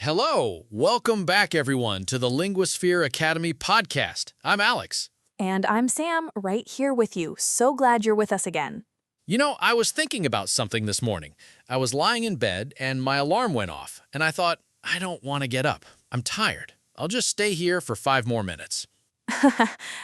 Hello, welcome back everyone to the Linguasphere Academy podcast. I'm Alex. And I'm Sam, right here with you. So glad you're with us again. I was thinking about something this morning. I was lying in bed and my alarm went off, and I thought, I don't want to get up. I'm tired. I'll just stay here for 5 more minutes.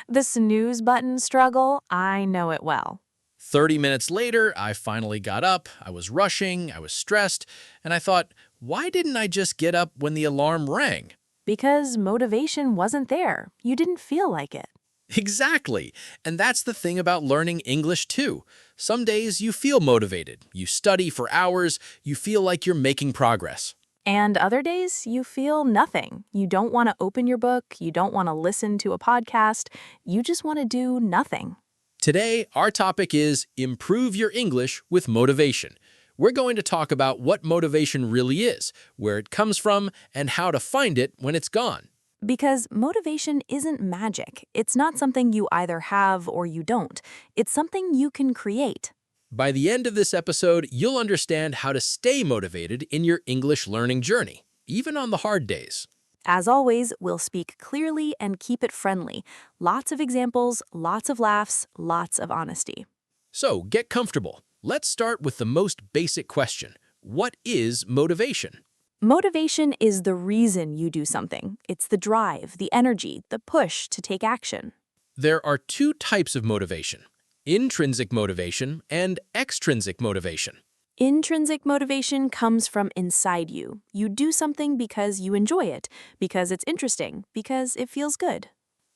The snooze button struggle, I know it well. 30 minutes later, I finally got up. I was rushing, I was stressed, and I thought, why didn't I just get up when the alarm rang? Because motivation wasn't there. You didn't feel like it. Exactly. And that's the thing about learning English too. Some days you feel motivated. You study for hours. You feel like you're making progress. And other days, you feel nothing. You don't want to open your book. You don't want to listen to a podcast. You just want to do nothing. Today, our topic is Improve Your English with Motivation. We're going to talk about what motivation really is, where it comes from, and how to find it when it's gone. Because motivation isn't magic. It's not something you either have or you don't. It's something you can create. By the end of this episode, you'll understand how to stay motivated in your English learning journey, even on the hard days. As always, we'll speak clearly and keep it friendly. Lots of examples, lots of laughs, lots of honesty. So, get comfortable. Let's start with the most basic question. What is motivation? Motivation is the reason you do something. It's the drive, the energy, the push to take action. There are 2 types of motivation: intrinsic motivation and extrinsic motivation. Intrinsic motivation comes from inside you. You do something because you enjoy it, because it's interesting, because it feels good.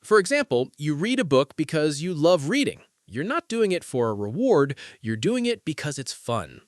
For example, you read a book because you love reading. You're not doing it for a reward, you're doing it because it's fun.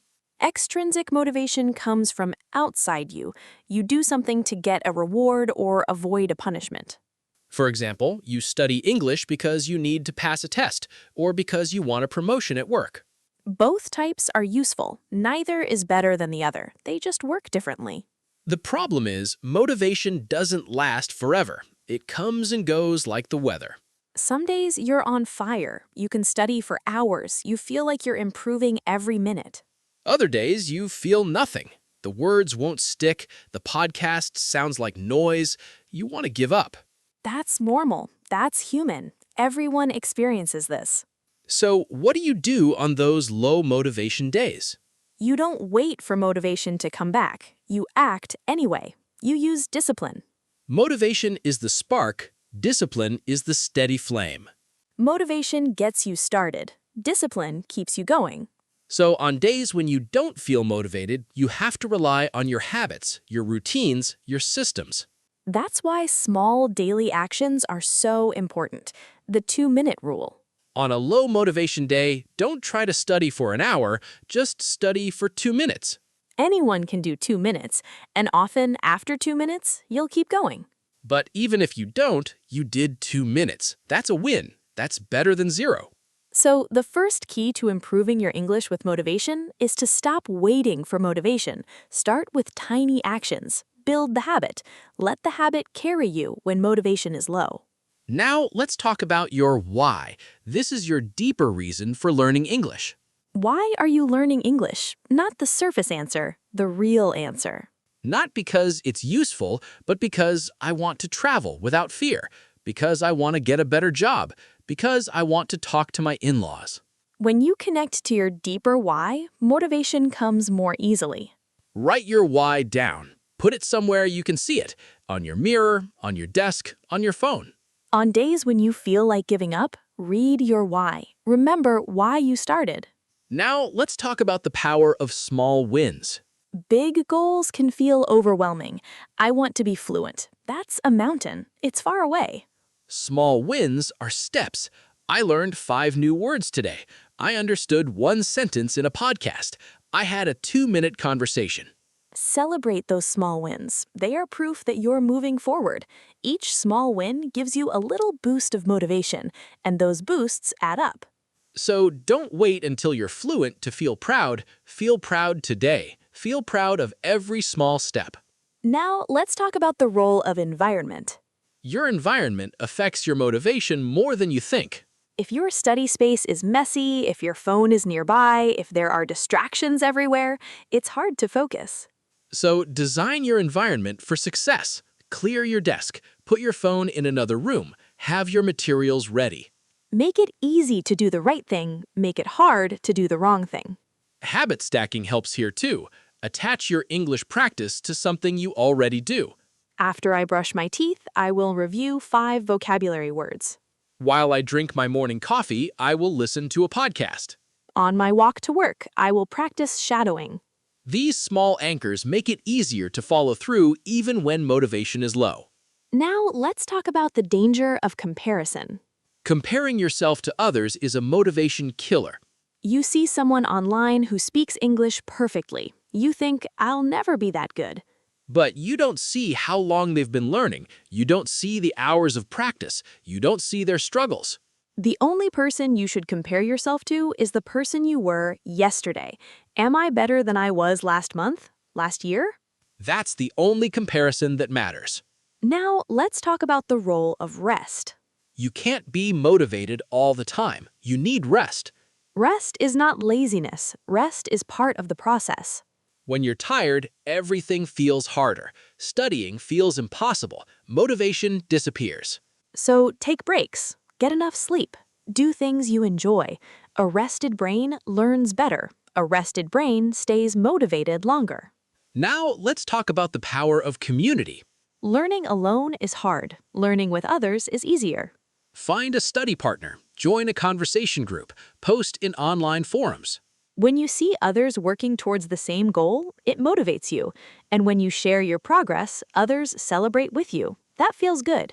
Extrinsic motivation comes from outside you. You do something to get a reward or avoid a punishment. For example, you study English because you need to pass a test or because you want a promotion at work. Both types are useful. Neither is better than the other. They just work differently. The problem is, motivation doesn't last forever. It comes and goes like the weather. Some days you're on fire. You can study for hours. You feel like you're improving every minute. Other days, you feel nothing. The words won't stick, the podcast sounds like noise, you want to give up. That's normal. That's human. Everyone experiences this. So, what do you do on those low motivation days? You don't wait for motivation to come back. You act anyway. You use discipline. Motivation is the spark, discipline is the steady flame. Motivation gets you started. Discipline keeps you going. So, on days when you don't feel motivated, you have to rely on your habits, your routines, your systems. That's why small daily actions are so important. The 2-minute rule. On a low motivation day, don't try to study for an hour, just study for 2 minutes. Anyone can do 2 minutes, and often after 2 minutes, you'll keep going. But even if you don't, you did 2 minutes. That's a win. That's better than 0. So the first key to improving your English with motivation is to stop waiting for motivation. Start with tiny actions. Build the habit. Let the habit carry you when motivation is low. Now, let's talk about your why. This is your deeper reason for learning English. Why are you learning English? Not the surface answer, the real answer. Not because it's useful, but because I want to travel without fear, because I want to get a better job, because I want to talk to my in-laws. When you connect to your deeper why, motivation comes more easily. Write your why down. Put it somewhere you can see it, on your mirror, on your desk, on your phone. On days when you feel like giving up, read your why. Remember why you started. Now, let's talk about the power of small wins. Big goals can feel overwhelming. I want to be fluent. That's a mountain. It's far away. Small wins are steps. I learned 5 new words today. I understood 1 sentence in a podcast. I had a 2-minute conversation. Celebrate those small wins. They are proof that you're moving forward. Each small win gives you a little boost of motivation, and those boosts add up. So don't wait until you're fluent to feel proud. Feel proud today. Feel proud of every small step. Now, let's talk about the role of environment. Your environment affects your motivation more than you think. If your study space is messy, if your phone is nearby, if there are distractions everywhere, it's hard to focus. So design your environment for success. Clear your desk, put your phone in another room, have your materials ready. Make it easy to do the right thing, make it hard to do the wrong thing. Habit stacking helps here too. Attach your English practice to something you already do. After I brush my teeth, I will review 5 vocabulary words. While I drink my morning coffee, I will listen to a podcast. On my walk to work, I will practice shadowing. These small anchors make it easier to follow through even when motivation is low. Now, let's talk about the danger of comparison. Comparing yourself to others is a motivation killer. You see someone online who speaks English perfectly. You think, I'll never be that good. But you don't see how long they've been learning. You don't see the hours of practice. You don't see their struggles. The only person you should compare yourself to is the person you were yesterday. Am I better than I was last month? Last year? That's the only comparison that matters. Now, let's talk about the role of rest. You can't be motivated all the time. You need rest. Rest is not laziness. Rest is part of the process. When you're tired, everything feels harder. Studying feels impossible. Motivation disappears. So take breaks. Get enough sleep. Do things you enjoy. A rested brain learns better. A rested brain stays motivated longer. Now, let's talk about the power of community. Learning alone is hard. Learning with others is easier. Find a study partner. Join a conversation group. Post in online forums. When you see others working towards the same goal, it motivates you. And when you share your progress, others celebrate with you. That feels good.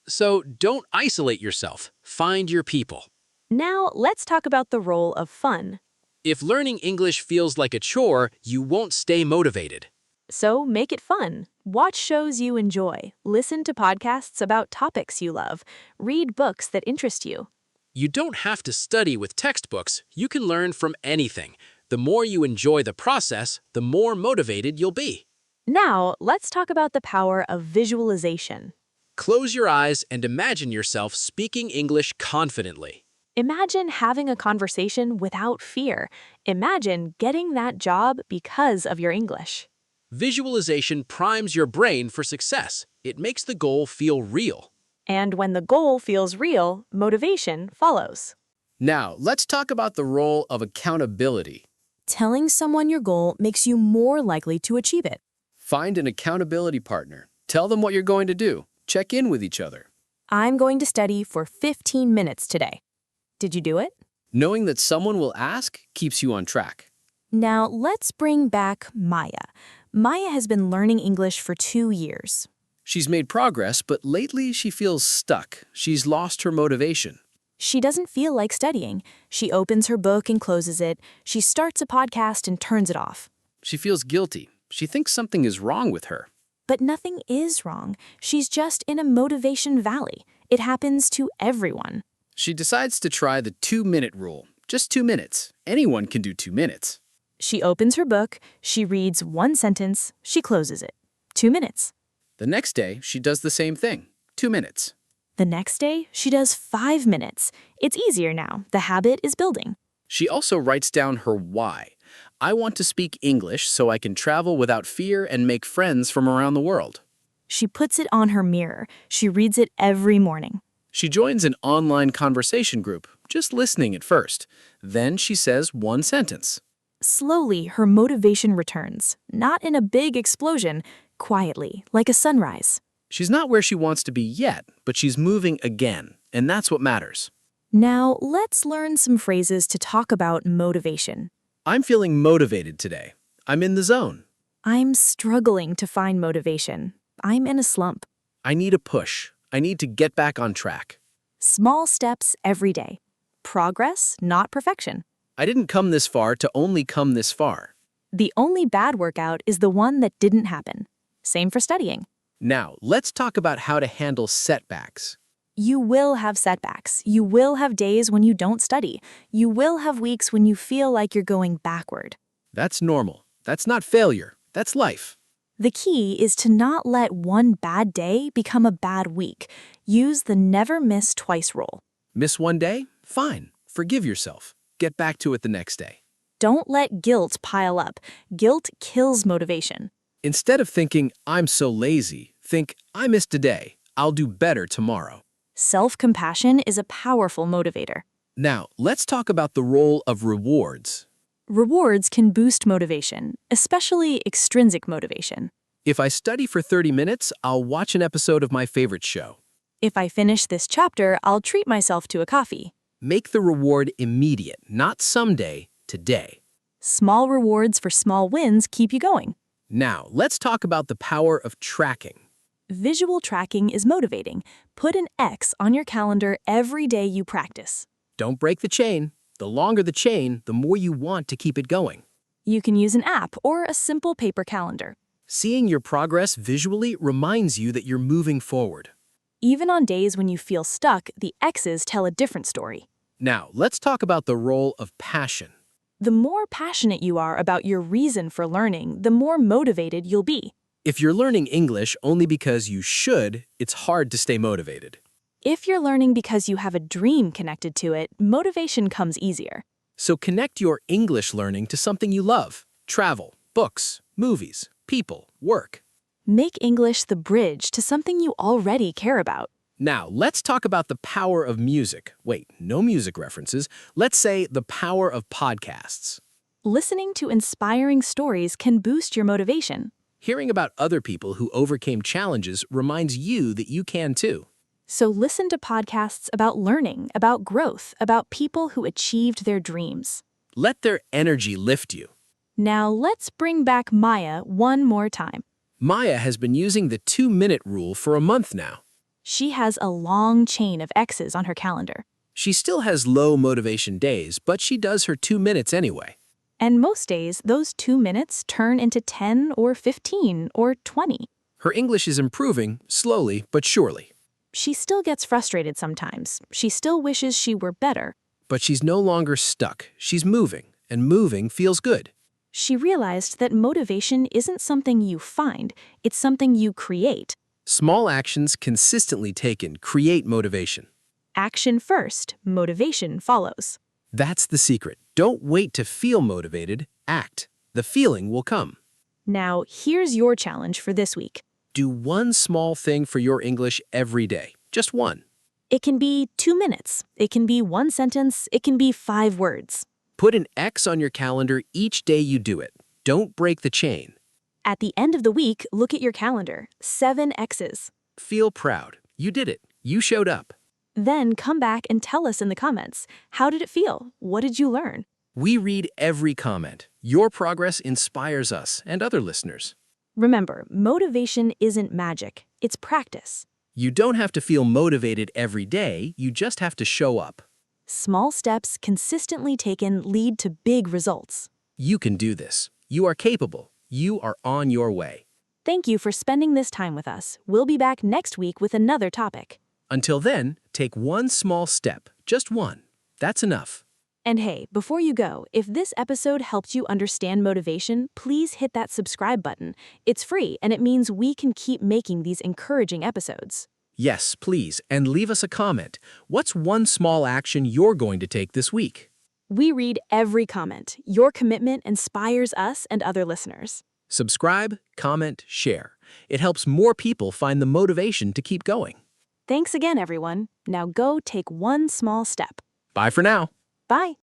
So don't isolate yourself. Find your people. Now, let's talk about the role of fun. If learning English feels like a chore, you won't stay motivated. So make it fun. Watch shows you enjoy. Listen to podcasts about topics you love. Read books that interest you. You don't have to study with textbooks. You can learn from anything. The more you enjoy the process, the more motivated you'll be. Now, let's talk about the power of visualization. Close your eyes and imagine yourself speaking English confidently. Imagine having a conversation without fear. Imagine getting that job because of your English. Visualization primes your brain for success. It makes the goal feel real. And when the goal feels real, motivation follows. Now, let's talk about the role of accountability. Telling someone your goal makes you more likely to achieve it. Find an accountability partner. Tell them what you're going to do. Check in with each other. I'm going to study for 15 minutes today. Did you do it? Knowing that someone will ask keeps you on track. Now, let's bring back Maya. Maya has been learning English for 2 years. She's made progress, but lately she feels stuck. She's lost her motivation. She doesn't feel like studying. She opens her book and closes it. She starts a podcast and turns it off. She feels guilty. She thinks something is wrong with her. But nothing is wrong. She's just in a motivation valley. It happens to everyone. She decides to try the 2-minute rule. Just 2 minutes. Anyone can do 2 minutes. She opens her book, she reads 1 sentence, she closes it. 2 minutes. The next day, she does the same thing. 2 minutes. The next day, she does 5 minutes. It's easier now. The habit is building. She also writes down her why. I want to speak English so I can travel without fear and make friends from around the world. She puts it on her mirror. She reads it every morning. She joins an online conversation group, just listening at first. Then she says 1 sentence. Slowly, her motivation returns. Not in a big explosion, quietly, like a sunrise. She's not where she wants to be yet, but she's moving again, and that's what matters. Now, let's learn some phrases to talk about motivation. I'm feeling motivated today. I'm in the zone. I'm struggling to find motivation. I'm in a slump. I need a push. I need to get back on track. Small steps every day. Progress, not perfection. I didn't come this far to only come this far. The only bad workout is the one that didn't happen. Same for studying. Now, let's talk about how to handle setbacks. You will have setbacks. You will have days when you don't study. You will have weeks when you feel like you're going backward. That's normal. That's not failure. That's life. The key is to not let one bad day become a bad week. Use the never miss twice rule. Miss one day? Fine. Forgive yourself. Get back to it the next day. Don't let guilt pile up. Guilt kills motivation. Instead of thinking, I'm so lazy, think, I missed today. I'll do better tomorrow. Self-compassion is a powerful motivator. Now, let's talk about the role of rewards. Rewards can boost motivation, especially extrinsic motivation. If I study for 30 minutes, I'll watch an episode of my favorite show. If I finish this chapter, I'll treat myself to a coffee. Make the reward immediate, not someday, today. Small rewards for small wins keep you going. Now, let's talk about the power of tracking. Visual tracking is motivating. Put an X on your calendar every day you practice. Don't break the chain. The longer the chain, the more you want to keep it going. You can use an app or a simple paper calendar. Seeing your progress visually reminds you that you're moving forward. Even on days when you feel stuck, the X's tell a different story. Now, let's talk about the role of passion. The more passionate you are about your reason for learning, the more motivated you'll be. If you're learning English only because you should, it's hard to stay motivated. If you're learning because you have a dream connected to it, motivation comes easier. So connect your English learning to something you love. Travel, books, movies, people, work. Make English the bridge to something you already care about. Now, let's talk about the power of music. Wait, no music references. Let's say the power of podcasts. Listening to inspiring stories can boost your motivation. Hearing about other people who overcame challenges reminds you that you can too. So listen to podcasts about learning, about growth, about people who achieved their dreams. Let their energy lift you. Now let's bring back Maya one more time. Maya has been using the 2-minute rule for a month now. She has a long chain of X's on her calendar. She still has low motivation days, but she does her 2 minutes anyway. And most days, those 2 minutes turn into 10 or 15 or 20. Her English is improving, slowly but surely. She still gets frustrated sometimes. She still wishes she were better. But she's no longer stuck. She's moving, and moving feels good. She realized that motivation isn't something you find, it's something you create. Small actions consistently taken create motivation. Action first, motivation follows. That's the secret. Don't wait to feel motivated. Act. The feeling will come. Now, here's your challenge for this week. Do one small thing for your English every day. Just one. It can be 2 minutes. It can be 1 sentence. It can be 5 words. Put an X on your calendar each day you do it. Don't break the chain. At the end of the week, look at your calendar. 7 X's. Feel proud. You did it. You showed up. Then come back and tell us in the comments. How did it feel? What did you learn? We read every comment. Your progress inspires us and other listeners. Remember, motivation isn't magic. It's practice. You don't have to feel motivated every day. You just have to show up. Small steps consistently taken lead to big results. You can do this. You are capable. You are on your way. Thank you for spending this time with us. We'll be back next week with another topic. Until then, take one small step. Just one. That's enough. And hey, before you go, if this episode helped you understand motivation, please hit that subscribe button. It's free, and it means we can keep making these encouraging episodes. Yes, please, and leave us a comment. What's one small action you're going to take this week? We read every comment. Your commitment inspires us and other listeners. Subscribe, comment, share. It helps more people find the motivation to keep going. Thanks again, everyone. Now go take one small step. Bye for now. Bye.